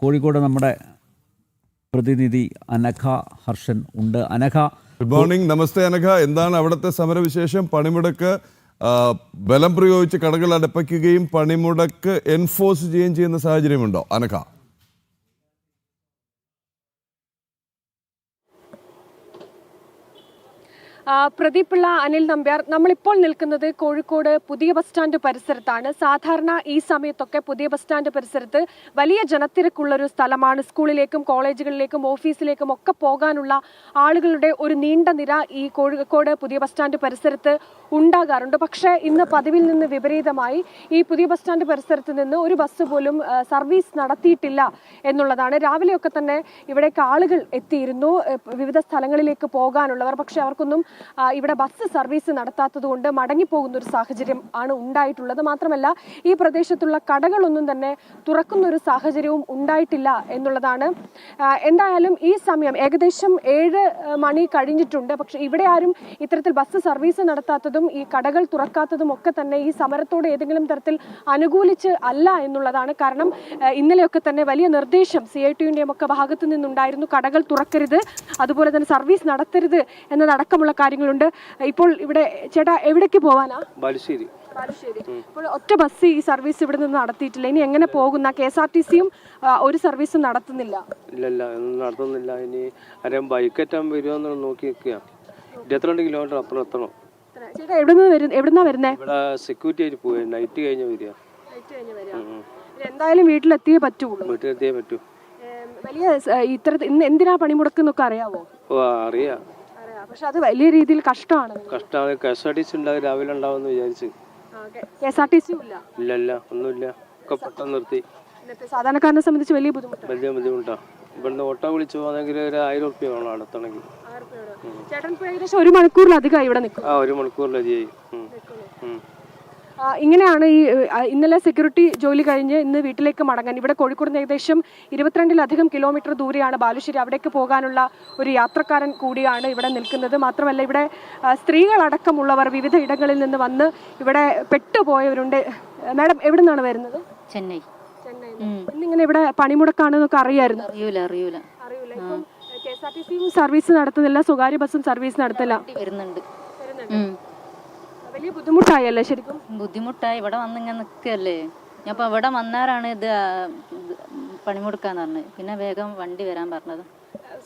കോഴിക്കോട് നമ്മുടെ പ്രതിനിധി അനഘ ഹർഷൻ ഉണ്ട്. Anagha, good morning. നമസ്തേ അനഘ. എന്താണ് അവിടുത്തെ സമരവിശേഷം? പണിമുടക്ക് ബലം പ്രയോഗിച്ച് കടകൾ അടപ്പിക്കുകയും പണിമുടക്ക് എൻഫോഴ്സ് ചെയ്യുകയും ചെയ്യുന്ന സാഹചര്യമുണ്ടോ അനഘ? പ്രദീപ് പിള്ള, അനിൽ നമ്പ്യാർ, നമ്മളിപ്പോൾ നിൽക്കുന്നത് കോഴിക്കോട് പുതിയ ബസ് സ്റ്റാൻഡ് പരിസരത്താണ്. സാധാരണ ഈ സമയത്തൊക്കെ പുതിയ ബസ് സ്റ്റാൻഡ് പരിസരത്ത് വലിയ ജനത്തിരക്കുള്ളൊരു സ്ഥലമാണ്. സ്കൂളിലേക്കും കോളേജുകളിലേക്കും ഓഫീസിലേക്കും ഒക്കെ പോകാനുള്ള ആളുകളുടെ ഒരു നീണ്ട നിര ഈ കോഴിക്കോട് പുതിയ ബസ് സ്റ്റാൻഡ് പരിസരത്ത് ഉണ്ടാകാറുണ്ട്. പക്ഷേ ഇന്ന് പതിവിൽ നിന്ന് വിപരീതമായി ഈ പുതിയ ബസ് സ്റ്റാൻഡ് പരിസരത്ത് നിന്ന് ഒരു ബസ് പോലും സർവീസ് നടത്തിയിട്ടില്ല എന്നുള്ളതാണ്. രാവിലെയൊക്കെ തന്നെ ഇവിടേക്ക് ആളുകൾ എത്തിയിരുന്നു, വിവിധ സ്ഥലങ്ങളിലേക്ക് പോകാനുള്ളവർ. പക്ഷെ അവർക്കൊന്നും ഇവിടെ ബസ് സർവീസ് നടത്താത്തത് കൊണ്ട് മടങ്ങിപ്പോകുന്ന ഒരു സാഹചര്യം ആണ് ഉണ്ടായിട്ടുള്ളത്. മാത്രമല്ല ഈ പ്രദേശത്തുള്ള കടകളൊന്നും തന്നെ തുറക്കുന്ന ഒരു സാഹചര്യവും ഉണ്ടായിട്ടില്ല എന്നുള്ളതാണ്. എന്തായാലും ഈ സമയം ഏകദേശം 7 മണി കഴിഞ്ഞിട്ടുണ്ട്. പക്ഷെ ഇവിടെ ആരും ഇത്തരത്തിൽ ബസ് സർവീസ് നടത്താത്തതും ഈ കടകൾ തുറക്കാത്തതും ഒക്കെ തന്നെ ഈ സമരത്തോട് ഏതെങ്കിലും തരത്തിൽ അനുകൂലിച്ച് അല്ല എന്നുള്ളതാണ്. കാരണം ഇന്നലെയൊക്കെ തന്നെ വലിയ നിർദ്ദേശം CITUവിൻ്റെയും ഒക്കെ ഭാഗത്തു നിന്നുണ്ടായിരുന്നു. കടകൾ തുറക്കരുത്, അതുപോലെ തന്നെ സർവീസ് നടത്തരുത് എന്നതടക്കമുള്ള കാര്യങ്ങളുണ്ട്. ഇപ്പോൾ ഇവിടെ ചേട്ടാ എവിടേക്ക് പോവാനാ? ബാലുശ്ശേരി. ഇപ്പോൾ ഒറ്റ ബസ് ഈ സർവീസ് ഇവിടെ നിന്ന് നടത്തിയിട്ടില്ല. ഇനി എങ്ങനെ പോകുന്ന? KSRTCയും ഒരു സർവീസും നടത്തുന്നില്ല. ഇല്ല, നടത്തുന്നില്ല. ഇനി ആരെയും ബൈക്കെറ്റാൻ വരുമോ നോക്കി നിൽക്കുക. 22 കിലോമീറ്റർ അപ്പുറം എത്തണം. ചേട്ടാ എവിടുന്നാ വരുന്നേ? ഇവിടെ സെക്യൂരിറ്റി ആയിട്ട് പോയി നൈറ്റ് കഴിഞ്ഞ് വരിക. എന്തായാലും വീട്ടിലെത്തിയേ പറ്റുള്ളൂ. വീട്ടിലെത്തിയേ പറ്റൂ. വലിയ ഇന്ന് എന്തിനാ പണിമുടക്കുന്നൊക്കെ അറിയാവോ? അറിയാം. പക്ഷെ അത് വലിയ രീതിയിൽ കഷ്ടമാണ്. KSRTC ഉണ്ടാവും, രാവിലെ ഉണ്ടാവുമെന്ന് വിചാരിച്ചു. KSRTC ഇല്ല, ഒന്നുമില്ല. ഒക്കെ പെട്ടെന്ന് നിർത്തി. സാധാരണക്കാരനെ സംബന്ധിച്ച് വലിയ ബുദ്ധിമുട്ടാണ്. ഇവിടുന്ന് ഓട്ടോ വിളിച്ചു പോകണമെങ്കിൽ ഒരു 1000 റുപ്യ വേണം അടുത്താണെങ്കിൽ. ചേട്ടൻ ഏകദേശം 1 മണിക്കൂറിലധികം ഇവിടെ നിൽക്കും. 1 മണിക്കൂറിലധികം. ഇങ്ങനെയാണ് ഈ ഇന്നലെ സെക്യൂരിറ്റി ജോലി കഴിഞ്ഞ് ഇന്ന് വീട്ടിലേക്ക് മടങ്ങാൻ ഇവിടെ കോഴിക്കോട് ഏകദേശം 22-ലധികം കിലോമീറ്റർ ദൂരെയാണ് ബാലുശ്ശേരി. അവിടേക്ക് പോകാനുള്ള ഒരു യാത്രക്കാരൻ കൂടിയാണ് ഇവിടെ നിൽക്കുന്നത്. മാത്രമല്ല ഇവിടെ സ്ത്രീകളടക്കമുള്ളവർ വിവിധ ഇടങ്ങളിൽ നിന്ന് വന്ന് ഇവിടെ പെട്ടുപോയവരുണ്ട്. മാഡം എവിടെ നിന്നാണ് വരുന്നത്? ചെന്നൈ. ഇന്നിങ്ങനെ ഇവിടെ പണിമുടക്കാണെന്നൊക്കെ അറിയായിരുന്നു? അറിയൂല. KSRTCയും സർവീസ് നടത്തുന്നില്ല, സ്വകാര്യ ബസ്സും സർവീസ് നടത്തില്ല. വരുന്നുണ്ട്. വലിയ ബുദ്ധിമുട്ടായല്ലേ? ശരിക്കും ബുദ്ധിമുട്ടായി. ഇവിടെ വന്നിങ്ങനെ നിൽക്കല്ലേ. ഞാൻ ഇപ്പൊ ഇവിടെ വന്നാലാണ് ഇത് പണിമുടക്കാന്ന് പറഞ്ഞത്. പിന്നെ വേഗം വണ്ടി വരാൻ പറഞ്ഞത്.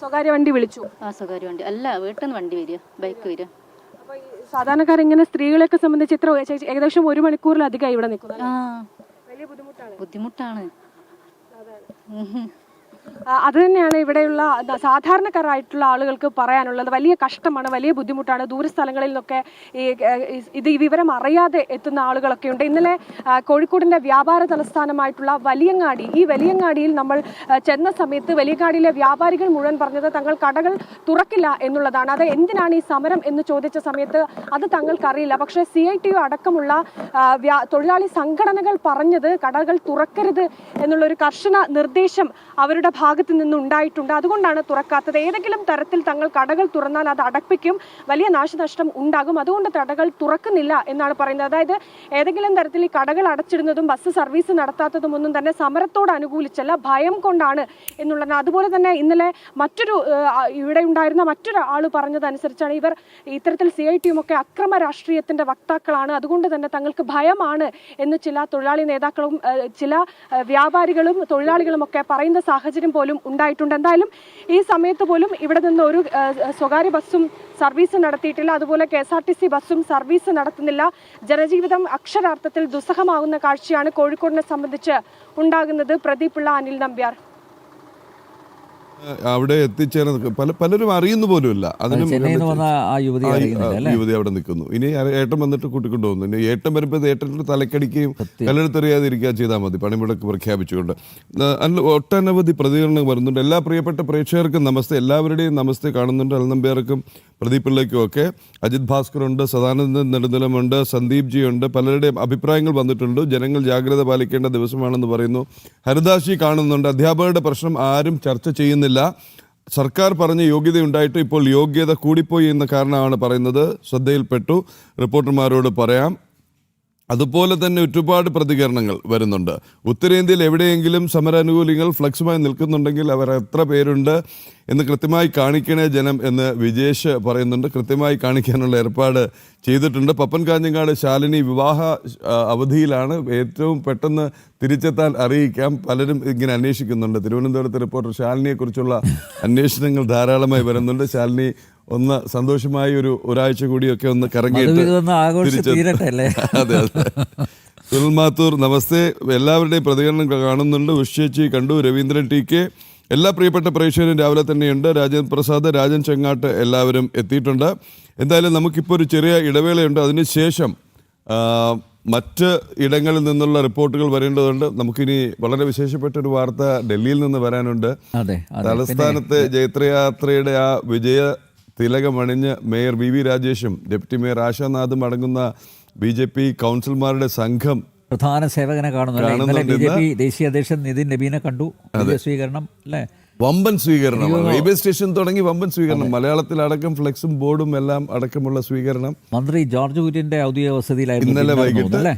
സ്വകാര്യ വണ്ടി വിളിച്ചു? സ്വകാര്യ വണ്ടി അല്ല, വീട്ടിൽ നിന്ന് വണ്ടി വരിക, ബൈക്ക് വരിക. സാധാരണക്കാരിങ്ങനെ സ്ത്രീകളെയൊക്കെ സംബന്ധിച്ച് ഏകദേശം 1 മണിക്കൂറിലധികം ഇവിടെ നിൽക്കുന്നത്. വലിയ ബുദ്ധിമുട്ടാണ്. അത് തന്നെയാണ് ഇവിടെയുള്ള സാധാരണക്കാരായിട്ടുള്ള ആളുകൾക്ക് പറയാനുള്ളത്. വലിയ കഷ്ടമാണ്, വലിയ ബുദ്ധിമുട്ടാണ്. ദൂരസ്ഥലങ്ങളിൽ നിന്നൊക്കെ ഈ വിവരം അറിയാതെ എത്തുന്ന ആളുകളൊക്കെ ഉണ്ട്. ഇന്നലെ കോഴിക്കോടിന്റെ വ്യാപാര തലസ്ഥാനമായിട്ടുള്ള വലിയങ്ങാടി, ഈ വലിയങ്ങാടിയിൽ നമ്മൾ ചെന്ന സമയത്ത് വലിയങ്ങാടിയിലെ വ്യാപാരികൾ മുഴുവൻ പറഞ്ഞത് തങ്ങൾ കടകൾ തുറക്കില്ല എന്നുള്ളതാണ്. അത് എന്തിനാണ് ഈ സമരം എന്ന് ചോദിച്ച സമയത്ത് അത് തങ്ങൾക്കറിയില്ല. പക്ഷേ CITU അടക്കമുള്ള തൊഴിലാളി സംഘടനകൾ പറഞ്ഞത് കടകൾ തുറക്കരുത് എന്നുള്ളൊരു കർശന നിർദ്ദേശം അവരുടെ ഭാഗത്ത് നിന്നുണ്ടായിട്ടുണ്ട്. അതുകൊണ്ടാണ് തുറക്കാത്തത്. ഏതെങ്കിലും തരത്തിൽ തങ്ങൾ കടകൾ തുറന്നാൽ അത് അടപ്പിക്കും, വലിയ നാശനഷ്ടം ഉണ്ടാകും. അതുകൊണ്ട് കടകൾ തുറക്കുന്നില്ല എന്നാണ് പറയുന്നത്. അതായത് ഏതെങ്കിലും തരത്തിൽ ഈ കടകൾ അടച്ചിടുന്നതും ബസ് സർവീസ് നടത്താത്തതും ഒന്നും തന്നെ സമരത്തോട് അനുകൂലിച്ചല്ല, ഭയം കൊണ്ടാണ് എന്നുള്ളതാണ്. അതുപോലെ തന്നെ ഇന്നലെ ഇവിടെ ഉണ്ടായിരുന്ന മറ്റൊരാൾ പറഞ്ഞതനുസരിച്ചാണ് ഇവർ ഇത്തരത്തിൽ CITUവും ഒക്കെ അക്രമ രാഷ്ട്രീയത്തിന്റെ വക്താക്കളാണ്, അതുകൊണ്ട് തന്നെ തങ്ങൾക്ക് ഭയമാണ് എന്ന് ചില തൊഴിലാളി നേതാക്കളും ചില വ്യാപാരികളും തൊഴിലാളികളും ഒക്കെ പറയുന്ന സാഹചര്യം പോലും ഉണ്ടായിട്ടുണ്ട്. എന്തായാലും ഈ സമയത്ത് പോലും ഇവിടെ നിന്ന് ഒരു സ്വകാര്യ ബസ്സും സർവീസ് നടത്തിയിട്ടില്ല. അതുപോലെ KSRTC ബസ്സും സർവീസ് നടത്തുന്നില്ല. ജനജീവിതം അക്ഷരാർത്ഥത്തിൽ ദുസ്സഹമാകുന്ന കാഴ്ചയാണ് കോഴിക്കോടിനെ സംബന്ധിച്ച് ഉണ്ടാകുന്നത്. പ്രദീപ് പിള്ള, അനിൽ നമ്പ്യാർ. അവിടെ എത്തിച്ചേർന്ന് പലരും അറിയുന്നു പോലുമില്ല. അതിനും യുവതി അവിടെ നിൽക്കുന്നു. ഇനി ഏട്ടൻ വന്നിട്ട് കൂട്ടിക്കൊണ്ടു പോകുന്നു. ഇനി ഏട്ടൻ വരുമ്പോൾ ഏട്ടൻ്റെ തലക്കടിക്കുകയും കല്ലെടുത്തെറിയാതിരിക്കുക ചെയ്താൽ മതി, പണിമുടക്ക് പ്രഖ്യാപിച്ചുകൊണ്ട്. ഒട്ടനവധി പ്രതികരണങ്ങൾ വരുന്നുണ്ട്. എല്ലാ പ്രിയപ്പെട്ട പ്രേക്ഷകർക്കും നമസ്തേ, എല്ലാവരുടെയും നമസ്തേ കാണുന്നുണ്ട്. അൽനമ്പ്യാർക്കും പ്രദീപ് പിള്ളയ്ക്കും ഒക്കെ. അജിത് ഭാസ്കറുണ്ട്, സദാനന്ദൻ നെടുനിലമുണ്ട്, സന്ദീപ് ജി ഉണ്ട്. പലരുടെയും അഭിപ്രായങ്ങൾ വന്നിട്ടുണ്ട്. ജനങ്ങൾ ജാഗ്രത പാലിക്കേണ്ട ദിവസമാണെന്ന് പറയുന്നു. ഹരിദാസ് കാണുന്നുണ്ട്. അധ്യാപകരുടെ പ്രശ്നം ആരും ചർച്ച ചെയ്യുന്നില്ല. സർക്കാർ പറഞ്ഞ യോഗ്യതയുണ്ടായിട്ട് ഇപ്പോൾ യോഗ്യത കൂടിപ്പോയി എന്ന കാരണമാണ് പറയുന്നത്. ശ്രദ്ധയിൽപ്പെട്ടു, റിപ്പോർട്ടർമാരോട് പറയാം. അതുപോലെ തന്നെ ഒരുപാട് പ്രതികരണങ്ങൾ വരുന്നുണ്ട്. ഉത്തരേന്ത്യയിൽ എവിടെയെങ്കിലും സമരാനുകൂലികൾ ഫ്ലക്സുമായി നിൽക്കുന്നുണ്ടെങ്കിൽ അവർ എത്ര പേരുണ്ട് എന്ന് കൃത്യമായി കാണിക്കണേ ജനം എന്ന് വിജേഷ് പറയുന്നുണ്ട്. കൃത്യമായി കാണിക്കാനുള്ള ഏർപ്പാട് ചെയ്തിട്ടുണ്ട്. പപ്പൻ കാഞ്ഞങ്ങാട് ശാലിനി വിവാഹ അവധിയിലാണ്, ഏറ്റവും പെട്ടെന്ന് തിരിച്ചെത്താൻ അറിയിക്കാം. പലരും ഇങ്ങനെ അന്വേഷിക്കുന്നുണ്ട്. തിരുവനന്തപുരത്ത് റിപ്പോർട്ടർ ശാലിനിയെക്കുറിച്ചുള്ള അന്വേഷണങ്ങൾ ധാരാളമായി വരുന്നുണ്ട്. ശാലിനി ഒന്ന് സന്തോഷമായി ഒരാഴ്ച കൂടിയൊക്കെ ഒന്ന് കറങ്ങിയിട്ട് അതെ അതെ. സുനിൽ മാത്തൂർ നമസ്തേ, എല്ലാവരുടെയും പ്രതികരണം കാണുന്നുണ്ട്. ഉഷേച്ചി കണ്ടു, രവീന്ദ്രൻ TK, എല്ലാ പ്രിയപ്പെട്ട പ്രേക്ഷകരും രാവിലെ തന്നെയുണ്ട്. രാജൻ പ്രസാദ്, രാജൻ ചെങ്ങാട്ട് എല്ലാവരും എത്തിയിട്ടുണ്ട്. എന്തായാലും നമുക്കിപ്പോൾ ഒരു ചെറിയ ഇടവേളയുണ്ട്. അതിനുശേഷം മറ്റ് ഇടങ്ങളിൽ നിന്നുള്ള റിപ്പോർട്ടുകൾ വരേണ്ടതുണ്ട്. നമുക്കിനി വളരെ വിശേഷപ്പെട്ട ഒരു വാർത്ത ഡൽഹിയിൽ നിന്ന് വരാനുണ്ട്. തലസ്ഥാനത്തെ ജൈത്രയാത്രയുടെ ആ വിജയ തിലകമണിഞ്ഞ് മേയർ VV രാജേഷും ഡെപ്യൂട്ടി മേയർ ആശാനാഥും അടങ്ങുന്ന BJP കൗൺസിലർമാരുടെ സംഘം പ്രധാന സേവകനെ കാണുന്നു. BJP ദേശീയ അധ്യക്ഷൻ നിതിൻ നബീനെ കണ്ടു. സ്വീകരണം അല്ലേ, വമ്പൻ സ്വീകരണം. റെയിൽവേ സ്റ്റേഷൻ തുടങ്ങി വമ്പൻ സ്വീകരണം. മലയാളത്തിലടക്കം ഫ്ലെക്സും ബോർഡും എല്ലാം അടക്കമുള്ള സ്വീകരണം മന്ത്രി ജോർജ് കുര്യന്റെ ഔദ്യോഗിക വസതിയിലായിരുന്നു ഇന്നലെ വൈകിട്ട്. അതെ,